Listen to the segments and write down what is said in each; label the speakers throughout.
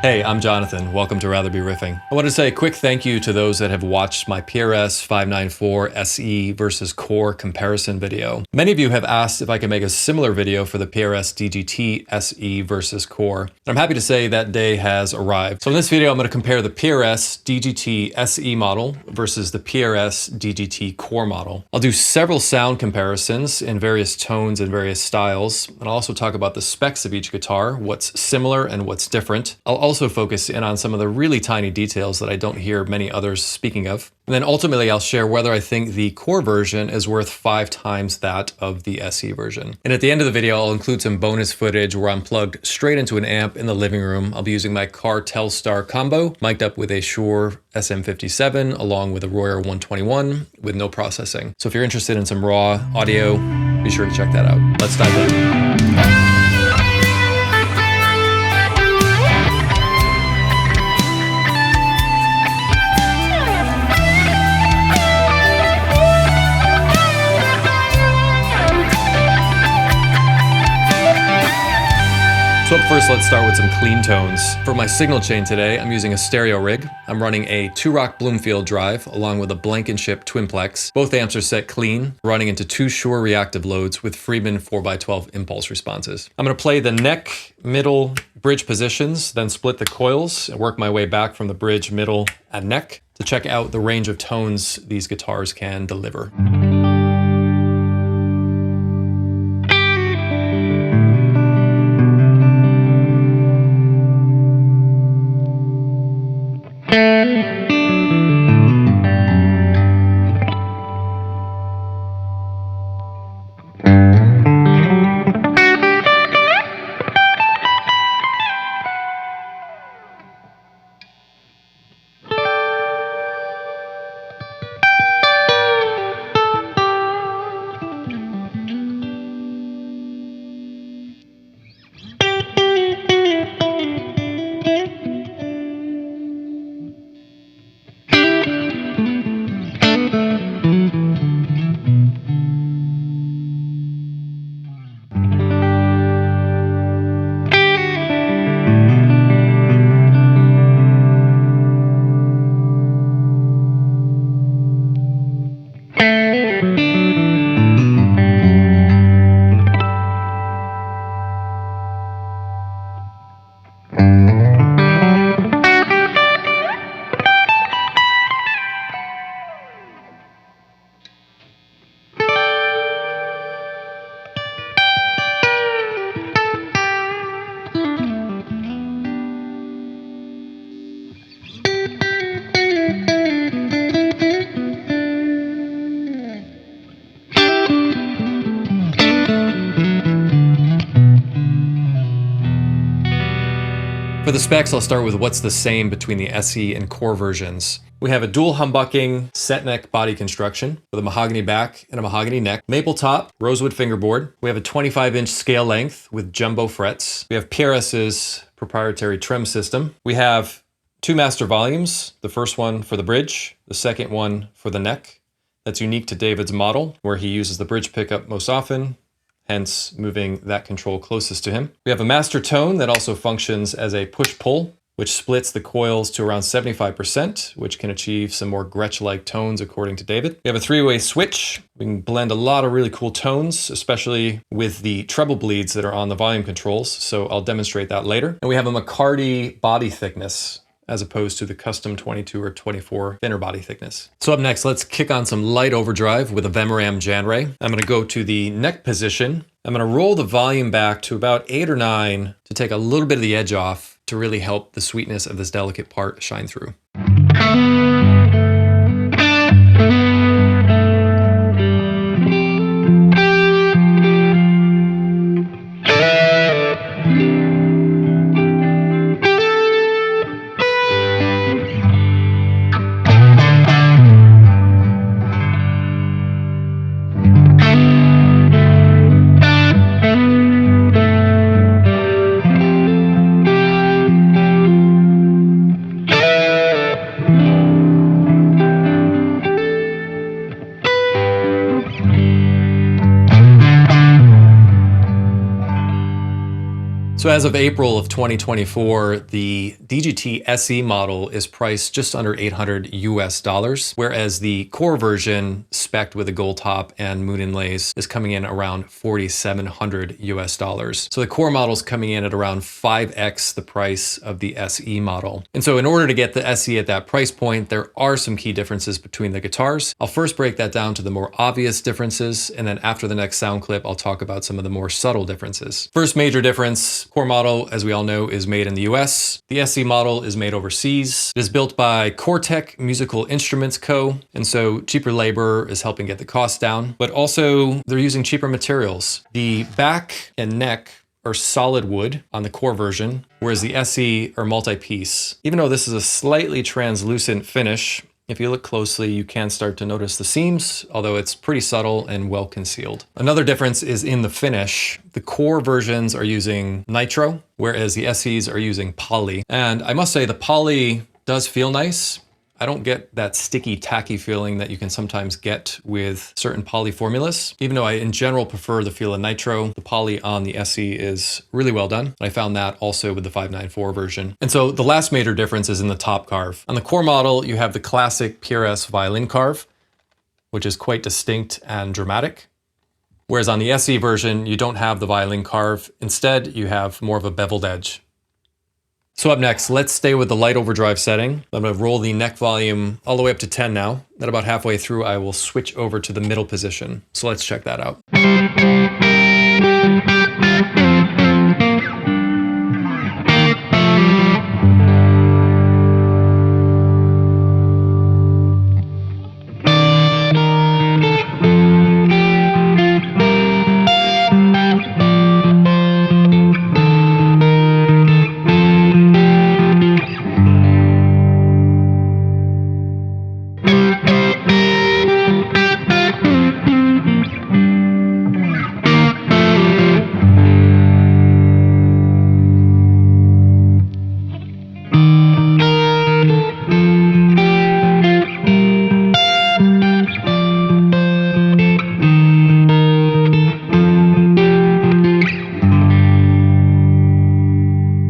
Speaker 1: Hey, I'm Jonathan. Welcome to Rather Be Riffing. I want to say a quick thank you to those that have watched my PRS 594 SE versus Core comparison video. Many of you have asked if I can make a similar video for the PRS DGT SE versus Core. And I'm happy to say that day has arrived. So in this video, I'm going to compare the PRS DGT SE model versus the PRS DGT Core model. I'll do several sound comparisons in various tones and various styles. And I'll also talk about the specs of each guitar, what's similar and what's different. I'll also focus in on some of the really tiny details that I don't hear many others speaking of. And then ultimately I'll share whether I think the Core version is worth 5 times that of the SE version. And at the end of the video, I'll include some bonus footage where I'm plugged straight into an amp in the living room. I'll be using my Car Telstar combo, mic'd up with a Shure SM57 along with a Royer 121 with no processing. So if you're interested in some raw audio, be sure to check that out. Let's dive in. So up first, let's start with some clean tones. For my signal chain today, I'm using a stereo rig. I'm running a 2-rock Bloomfield drive along with a Blankenship Twinplex. Both amps are set clean, running into 2 Shure reactive loads with Friedman 4x12 impulse responses. I'm going to play the neck, middle, bridge positions, then split the coils and work my way back from the bridge, middle, and neck to check out the range of tones these guitars can deliver. For the specs, I'll start with what's the same between the SE and Core versions. We have a dual humbucking set neck body construction with a mahogany back and a mahogany neck, maple top, rosewood fingerboard. We have a 25-inch scale length with jumbo frets. We have PRS's proprietary trim system. We have 2 master volumes, the first one for the bridge, the second one for the neck. That's unique to David's model, where he uses the bridge pickup most often, hence moving that control closest to him. We have a master tone that also functions as a push-pull, which splits the coils to around 75%, which can achieve some more Gretsch-like tones according to David. We have a 3-way switch. We can blend a lot of really cool tones, especially with the treble bleeds that are on the volume controls, so I'll demonstrate that later. And we have a McCarty body thickness, as opposed to the custom 22 or 24 thinner body thickness. So up next, let's kick on some light overdrive with a Vemoram Jan Ray. I'm gonna go to the neck position. I'm gonna roll the volume back to about 8 or 9 to take a little bit of the edge off to really help the sweetness of this delicate part shine through. So as of April of 2024, the DGT SE model is priced just under $800 US, whereas the Core version, spec'd with a gold top and moon inlays, is coming in around $4,700 US. So the Core model is coming in at around 5x the price of the SE model. And so in order to get the SE at that price point, there are some key differences between the guitars. I'll first break that down to the more obvious differences, and then after the next sound clip, I'll talk about some of the more subtle differences. First major difference, Core model, as we all know, is made in the US. The SE model is made overseas. It is built by CoreTech Musical Instruments Co. And so cheaper labor is helping get the cost down, but also they're using cheaper materials. The back and neck are solid wood on the Core version, whereas the SE are multi-piece. Even though this is a slightly translucent finish, if you look closely, you can start to notice the seams, although it's pretty subtle and well concealed. Another difference is in the finish. The Core versions are using nitro, whereas the SEs are using poly. And I must say the poly does feel nice. I don't get that sticky, tacky feeling that you can sometimes get with certain poly formulas. Even though I, in general, prefer the feel of nitro, the poly on the SE is really well done. I found that also with the 594 version. And so the last major difference is in the top carve. On the Core model, you have the classic PRS violin carve, which is quite distinct and dramatic. Whereas on the SE version, you don't have the violin carve. Instead, you have more of a beveled edge. So up next, let's stay with the light overdrive setting. I'm gonna roll the neck volume all the way up to 10 now. Then about halfway through, I will switch over to the middle position. So let's check that out.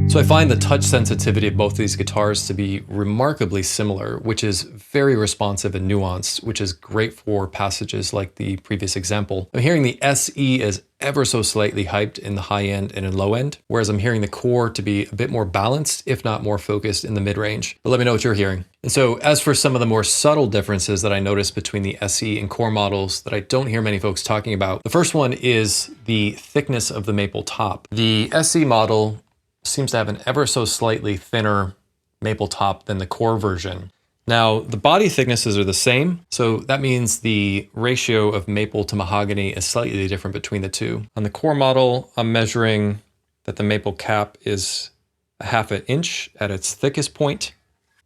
Speaker 1: So I find the touch sensitivity of both of these guitars to be remarkably similar, which is very responsive and nuanced, which is great for passages like the previous example. I'm hearing the SE is ever so slightly hyped in the high end and in low end, whereas I'm hearing the Core to be a bit more balanced, if not more focused in the mid-range. But let me know what you're hearing. And so as for some of the more subtle differences that I noticed between the SE and Core models that I don't hear many folks talking about, the first one is the thickness of the maple top. The SE model seems to have an ever so slightly thinner maple top than the Core version. Now, the body thicknesses are the same, so that means the ratio of maple to mahogany is slightly different between the two. On the Core model, I'm measuring that the maple cap is a 1/2 inch at its thickest point,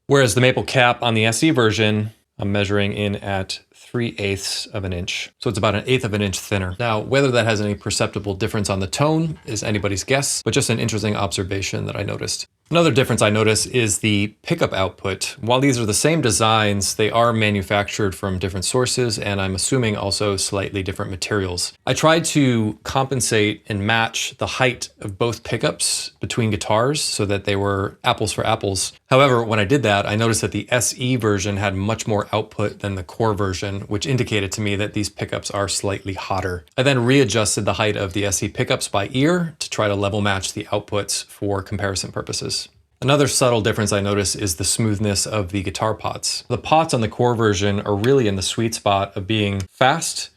Speaker 1: whereas the maple cap on the SE version, I'm measuring in at 3/8 of an inch. So it's about 1/8 of an inch thinner. Now, whether that has any perceptible difference on the tone is anybody's guess, but just an interesting observation that I noticed. Another difference I notice is the pickup output. While these are the same designs, they are manufactured from different sources, and I'm assuming also slightly different materials. I tried to compensate and match the height of both pickups between guitars so that they were apples for apples. However, when I did that, I noticed that the SE version had much more output than the Core version, which indicated to me that these pickups are slightly hotter. I then readjusted the height of the SE pickups by ear to try to level match the outputs for comparison purposes. Another subtle difference I notice is the smoothness of the guitar pots. The pots on the Core version are really in the sweet spot of being fast,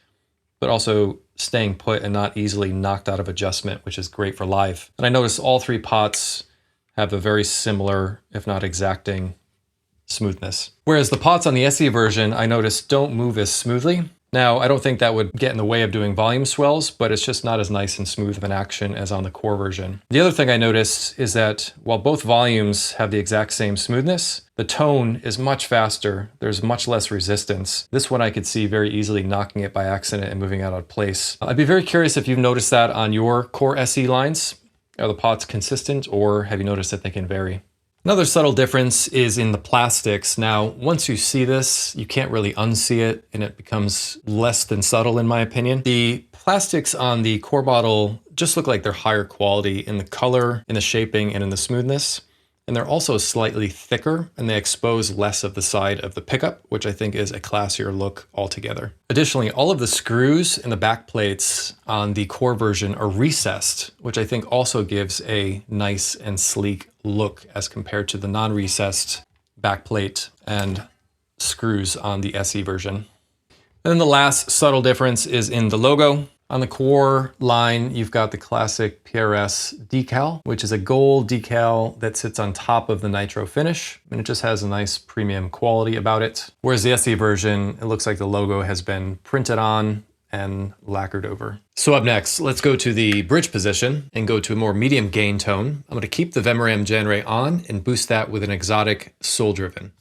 Speaker 1: but also staying put and not easily knocked out of adjustment, which is great for live. And I notice all three pots have a very similar, if not exacting, smoothness. Whereas the pots on the SE version, I notice don't move as smoothly. Now, I don't think that would get in the way of doing volume swells, but it's just not as nice and smooth of an action as on the Core version. The other thing I noticed is that while both volumes have the exact same smoothness, the tone is much faster. There's much less resistance. This one I could see very easily knocking it by accident and moving out of place. I'd be very curious if you've noticed that on your Core SE lines. Are the pots consistent, or have you noticed that they can vary? Another subtle difference is in the plastics. Now, once you see this, you can't really unsee it, and it becomes less than subtle in my opinion. The plastics on the Core model just look like they're higher quality in the color, in the shaping, and in the smoothness. And they're also slightly thicker, and they expose less of the side of the pickup, which I think is a classier look altogether. Additionally, all of the screws and the back plates on the Core version are recessed, which I think also gives a nice and sleek look as compared to the non-recessed backplate and screws on the SE version. And then the last subtle difference is in the logo. On the Core line, you've got the classic PRS decal, which is a gold decal that sits on top of the nitro finish, and it just has a nice premium quality about it. Whereas the SE version, it looks like the logo has been printed on and lacquered over. So up next, let's go to the bridge position and go to a more medium gain tone. I'm going to keep the Vemram Janray on and boost that with an exotic soul driven.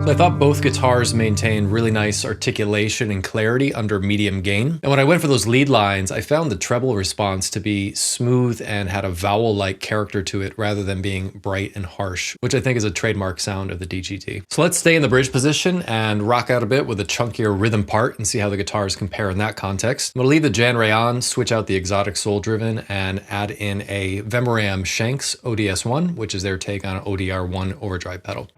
Speaker 1: I thought both guitars maintained really nice articulation and clarity under medium gain. And when I went for those lead lines, I found the treble response to be smooth and had a vowel-like character to it rather than being bright and harsh, which I think is a trademark sound of the DGT. So let's stay in the bridge position and rock out a bit with a chunkier rhythm part and see how the guitars compare in that context. I'm gonna leave the Janray on, switch out the exotic soul driven, and add in a Vemram Shanks ODS1, which is their take on an ODR1 overdrive pedal.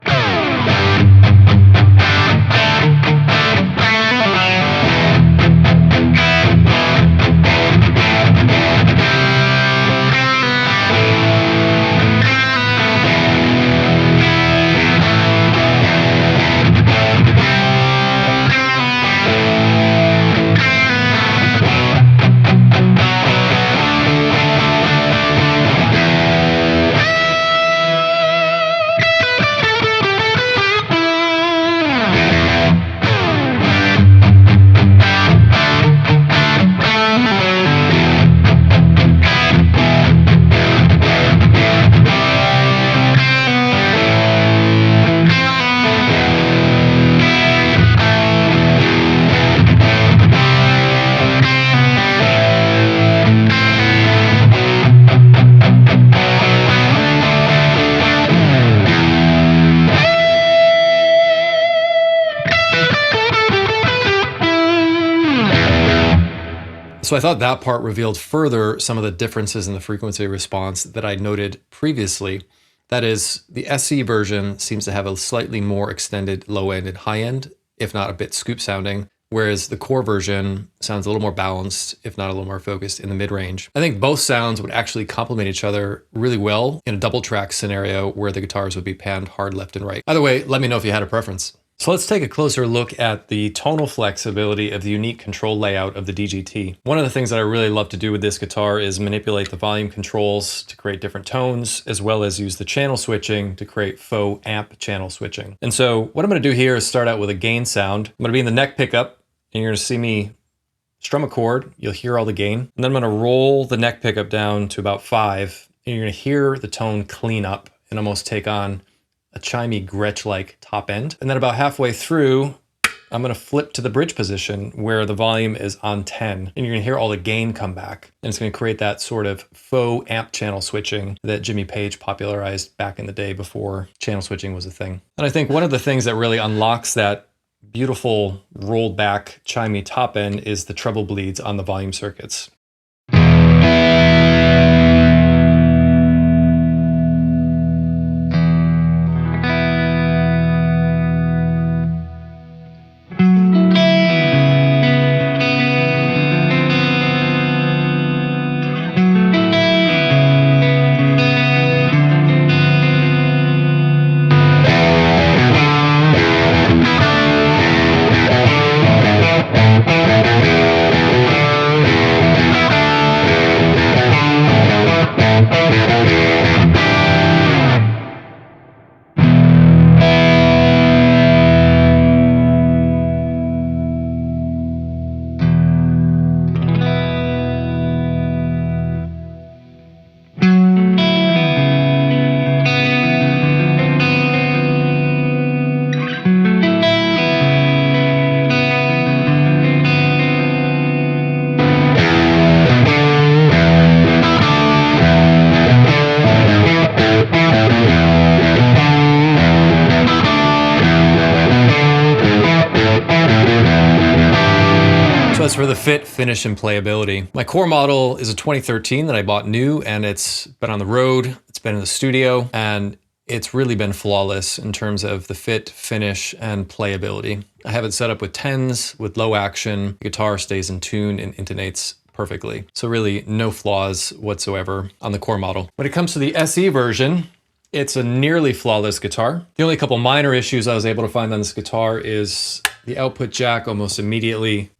Speaker 1: So I thought that part revealed further some of the differences in the frequency response that I noted previously. That is, the SE version seems to have a slightly more extended low end and high end, if not a bit scoop sounding, whereas the Core version sounds a little more balanced, if not a little more focused in the mid-range. I think both sounds would actually complement each other really well in a double track scenario where the guitars would be panned hard left and right. Either way, let me know if you had a preference. So let's take a closer look at the tonal flexibility of the unique control layout of the DGT. One of the things that I really love to do with this guitar is manipulate the volume controls to create different tones, as well as use the channel switching to create faux amp channel switching. And so what I'm going to do here is start out with a gain sound. I'm going to be in the neck pickup, and you're going to see me strum a chord. You'll hear all the gain. And then I'm going to roll the neck pickup down to about 5, and you're going to hear the tone clean up and almost take on a chimey Gretsch-like top end. And then about halfway through, I'm gonna flip to the bridge position where the volume is on 10, and you're gonna hear all the gain come back. And it's gonna create that sort of faux amp channel switching that Jimmy Page popularized back in the day before channel switching was a thing. And I think one of the things that really unlocks that beautiful rolled back chimey top end is the treble bleeds on the volume circuits. As for the fit, finish, and playability, my Core model is a 2013 that I bought new, and it's been on the road, it's been in the studio, and it's really been flawless in terms of the fit, finish, and playability. I have it set up with 10s, with low action. The guitar stays in tune and intonates perfectly. So really no flaws whatsoever on the Core model. When it comes to the SE version, it's a nearly flawless guitar. The only couple minor issues I was able to find on this guitar is the output jack almost immediately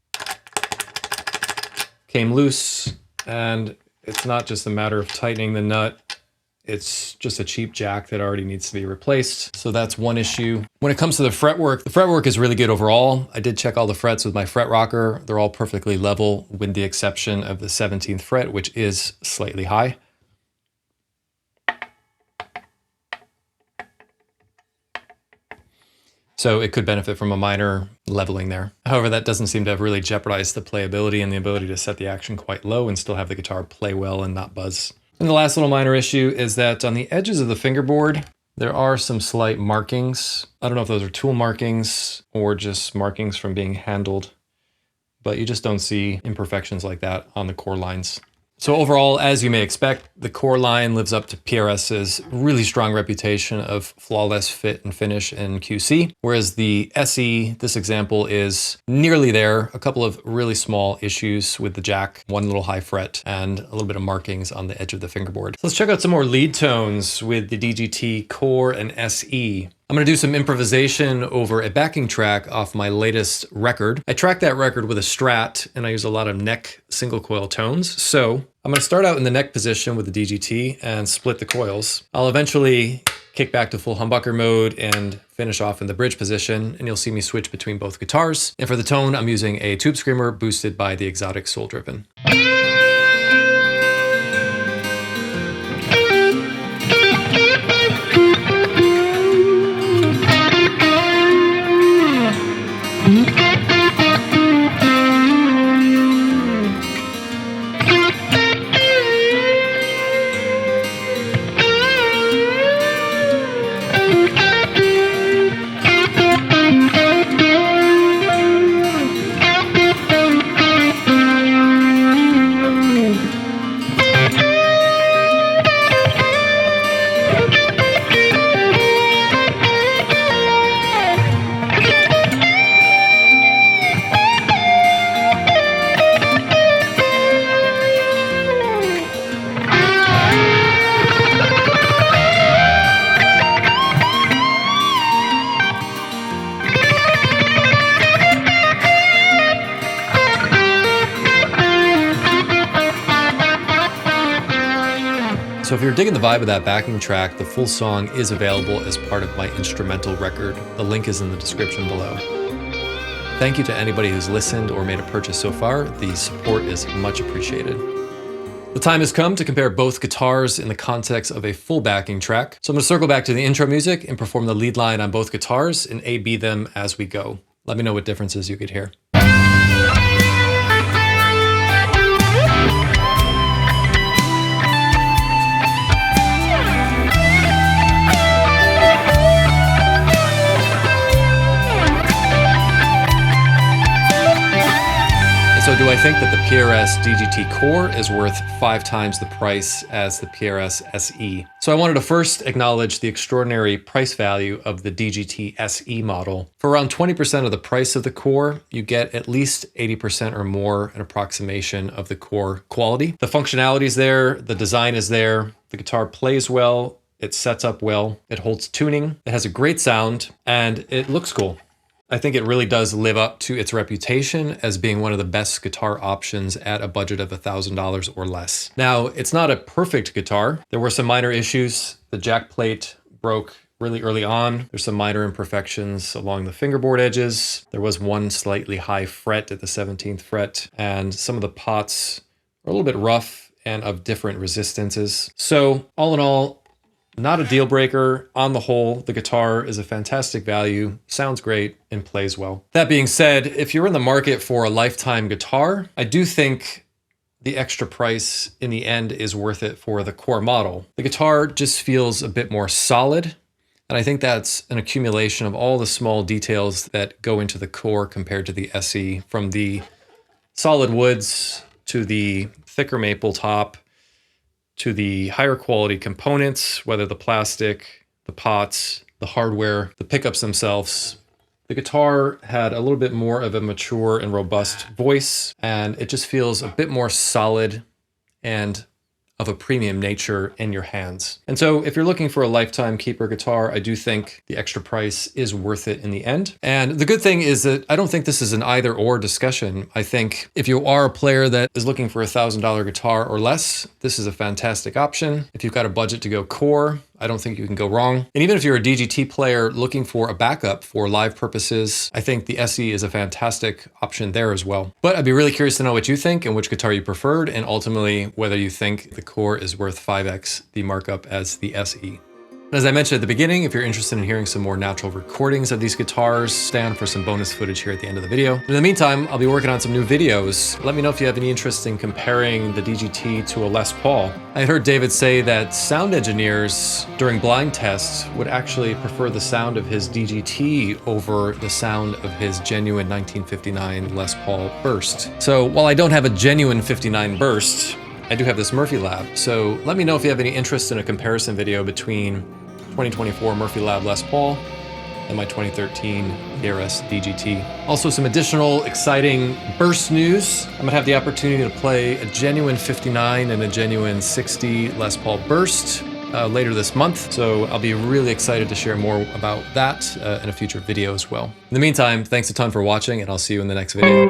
Speaker 1: came loose, and it's not just a matter of tightening the nut. It's just a cheap jack that already needs to be replaced. So that's one issue. When it comes to the fretwork is really good overall. I did check all the frets with my fret rocker. They're all perfectly level with the exception of the 17th fret, which is slightly high. So it could benefit from a minor leveling there. However, that doesn't seem to have really jeopardized the playability and the ability to set the action quite low and still have the guitar play well and not buzz. And the last little minor issue is that on the edges of the fingerboard, there are some slight markings. I don't know if those are tool markings or just markings from being handled, but you just don't see imperfections like that on the Core lines. So overall, as you may expect, the Core line lives up to PRS's really strong reputation of flawless fit and finish in QC, whereas the SE, this example, is nearly there. A couple of really small issues with the jack, one little high fret, and a little bit of markings on the edge of the fingerboard. So let's check out some more lead tones with the DGT Core and SE. I'm going to do some improvisation over a backing track off my latest record. I track that record with a Strat, and I use a lot of neck single coil tones. So I'm going to start out in the neck position with the DGT and split the coils. I'll eventually kick back to full humbucker mode and finish off in the bridge position, and you'll see me switch between both guitars. And for the tone, I'm using a Tube Screamer boosted by the Exotic Soul Driven. So if you're digging the vibe of that backing track, the full song is available as part of my instrumental record. The link is in the description below. Thank you to anybody who's listened or made a purchase so far. The support is much appreciated. The time has come to compare both guitars in the context of a full backing track. So I'm going to circle back to the intro music and perform the lead line on both guitars and A-B them as we go. Let me know what differences you could hear. So do I think that the PRS DGT Core is worth 5 times the price as the PRS SE? So I wanted to first acknowledge the extraordinary price value of the DGT SE model. For around 20% of the price of the Core, you get at least 80% or more an approximation of the Core quality. The functionality is there, the design is there, the guitar plays well, it sets up well, it holds tuning, it has a great sound, and it looks cool. I think it really does live up to its reputation as being one of the best guitar options at a budget of $1,000 or less. Now, it's not a perfect guitar. There were some minor issues. The jack plate broke really early on. There's some minor imperfections along the fingerboard edges. There was one slightly high fret at the 17th fret, and some of the pots are a little bit rough and of different resistances. So all in all, not a deal breaker. On the whole, the guitar is a fantastic value, sounds great, and plays well. That being said, if you're in the market for a lifetime guitar, I do think the extra price in the end is worth it for the Core model. The guitar just feels a bit more solid, and I think that's an accumulation of all the small details that go into the Core compared to the SE, from the solid woods to the thicker maple top to the higher quality components, whether the plastic, the pots, the hardware, the pickups themselves. The guitar had a little bit more of a mature and robust voice, and it just feels a bit more solid and of a premium nature in your hands. And so if you're looking for a lifetime keeper guitar, I do think the extra price is worth it in the end. And the good thing is that I don't think this is an either or discussion. I think if you are a player that is looking for $1,000 guitar or less, this is a fantastic option. If you've got a budget to go core, I don't think you can go wrong. And even if you're a DGT player looking for a backup for live purposes, I think the SE is a fantastic option there as well. But I'd be really curious to know what you think and which guitar you preferred, and ultimately whether you think the Core is worth 5x the markup as the SE. As I mentioned at the beginning, if you're interested in hearing some more natural recordings of these guitars, stay on for some bonus footage here at the end of the video. In the meantime, I'll be working on some new videos. Let me know if you have any interest in comparing the DGT to a Les Paul. I had heard David say that sound engineers during blind tests would actually prefer the sound of his DGT over the sound of his genuine 1959 Les Paul Burst. So while I don't have a genuine 59 Burst, I do have this Murphy Lab. So let me know if you have any interest in a comparison video between 2024 Murphy Lab Les Paul and my 2013 PRS DGT. Also some additional exciting burst news. I'm gonna have the opportunity to play a genuine 59 and a genuine 60 Les Paul Burst later this month. So I'll be really excited to share more about that in a future video as well. In the meantime, thanks a ton for watching, and I'll see you in the next video.